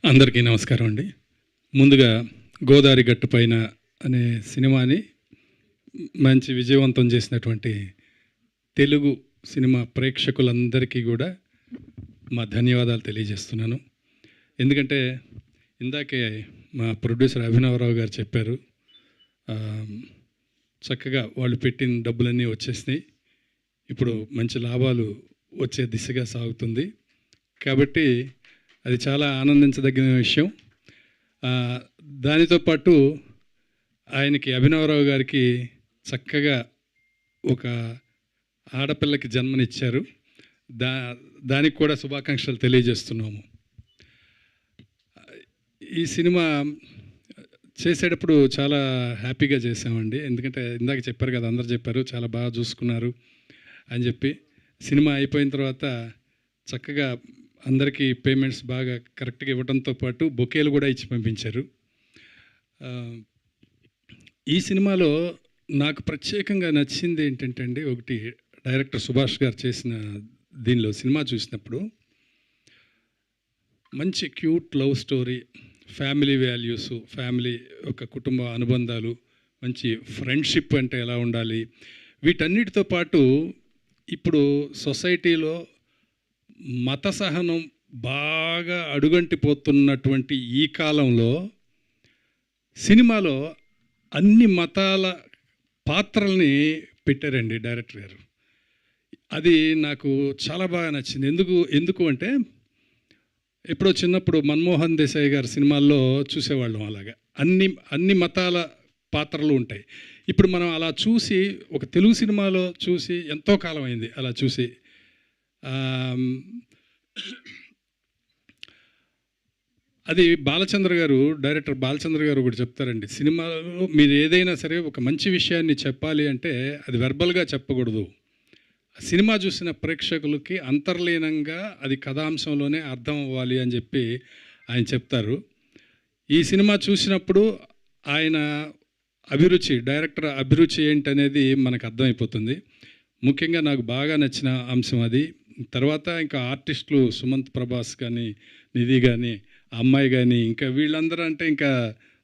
అందరికీ నమస్కారం అండి. ముందుగా 'గోదారి గట్టు పైన' అనే సినిమాని మంచి విజయవంతం చేసినటువంటి తెలుగు సినిమా ప్రేక్షకులందరికీ కూడా మా ధన్యవాదాలు తెలియజేస్తున్నాను. ఎందుకంటే ఇందాకే మా ప్రొడ్యూసర్ అభినవరావు గారు చెప్పారు, చక్కగా వాళ్ళు పెట్టిన డబ్బులన్నీ వచ్చేసినాయి, ఇప్పుడు మంచి లాభాలు వచ్చే దిశగా సాగుతుంది. కాబట్టి అది చాలా ఆనందించదగిన విషయం. దానితో పాటు ఆయనకి, అభినవరావు గారికి చక్కగా ఒక ఆడపిల్లకి జన్మనిచ్చారు. దానికి కూడా శుభాకాంక్షలు తెలియజేస్తున్నాము. ఈ సినిమా చేసేటప్పుడు చాలా హ్యాపీగా చేసామండి. ఎందుకంటే ఇందాక చెప్పారు కదా, అందరు చెప్పారు చాలా బాగా చూసుకున్నారు అని చెప్పి. సినిమా అయిపోయిన తర్వాత చక్కగా అందరికీ పేమెంట్స్ బాగా కరెక్ట్గా ఇవ్వడంతో పాటు బొకేలు కూడా ఇచ్చి పంపించారు. ఈ సినిమాలో నాకు ప్రత్యేకంగా నచ్చింది ఏంటంటే అండి, ఒకటి డైరెక్టర్ సుభాష్ గారు చేసిన దీనిలో సినిమా చూసినప్పుడు మంచి cute love story, family values, family ఒక కుటుంబ అనుబంధాలు, మంచి ఫ్రెండ్షిప్ అంటే ఎలా ఉండాలి, వీటన్నిటితో పాటు ఇప్పుడు సొసైటీలో మత సహనం బాగా అడుగంటిపోతున్నటువంటి ఈ కాలంలో సినిమాలో అన్ని మతాల పాత్రల్ని పెట్టారండి డైరెక్టర్ గారు. అది నాకు చాలా బాగా నచ్చింది. ఎందుకు అంటే ఎప్పుడో చిన్నప్పుడు మన్మోహన్ దేశాయ్ గారి సినిమాల్లో చూసేవాళ్ళం, అలాగా అన్ని మతాల పాత్రలు ఉంటాయి. ఇప్పుడు మనం అలా చూసి ఒక తెలుగు సినిమాలో చూసి ఎంతో కాలం అయింది అలా చూసి. అది బాలచంద్ర గారు, డైరెక్టర్ బాలచంద్ర గారు ఒకటి చెప్తారండి, సినిమాలో మీరు ఏదైనా సరే ఒక మంచి విషయాన్ని చెప్పాలి అంటే అది వెర్బల్గా చెప్పకూడదు, సినిమా చూసిన ప్రేక్షకులకి అంతర్లీనంగా అది కథాంశంలోనే అర్థం అవ్వాలి అని చెప్పి ఆయన చెప్తారు. ఈ సినిమా చూసినప్పుడు ఆయన డైరెక్టర్ అభిరుచి ఏంటనేది మనకు అర్థమైపోతుంది. ముఖ్యంగా నాకు బాగా నచ్చిన అంశం అది. తర్వాత ఇంకా ఆర్టిస్టులు సుమంత్ ప్రభాస్ కానీ, నిధి కానీ, అమ్మాయి కానీ, ఇంకా వీళ్ళందరూ అంటే ఇంకా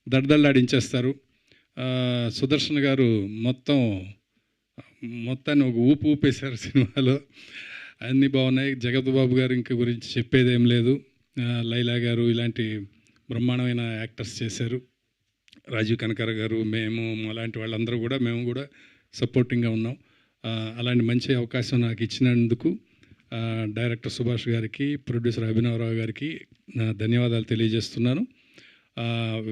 దడదళ్ళాడించేస్తారు. సుదర్శన్ గారు మొత్తాన్ని ఒక ఊపేశారు సినిమాలో. అన్నీ బాగున్నాయి. జగత్ బాబు గారు ఇంకా గురించి చెప్పేదేం లేదు. లైలా గారు ఇలాంటి బ్రహ్మాండమైన యాక్టర్స్ చేశారు. రాజీవ్ కనకర గారు, మేము అలాంటి వాళ్ళందరూ కూడా మేము కూడా సపోర్టింగ్గా ఉన్నాం. అలాంటి మంచి అవకాశం నాకు ఇచ్చినందుకు డైరెక్టర్ సుభాష్ గారికి, ప్రొడ్యూసర్ అభినవరావు గారికి నా ధన్యవాదాలు తెలియజేస్తున్నాను.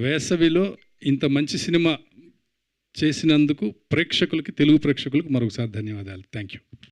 వేసవిలో ఇంత మంచి సినిమా చేసినందుకు తెలుగు ప్రేక్షకులకు మరొకసారి ధన్యవాదాలు. Thank you.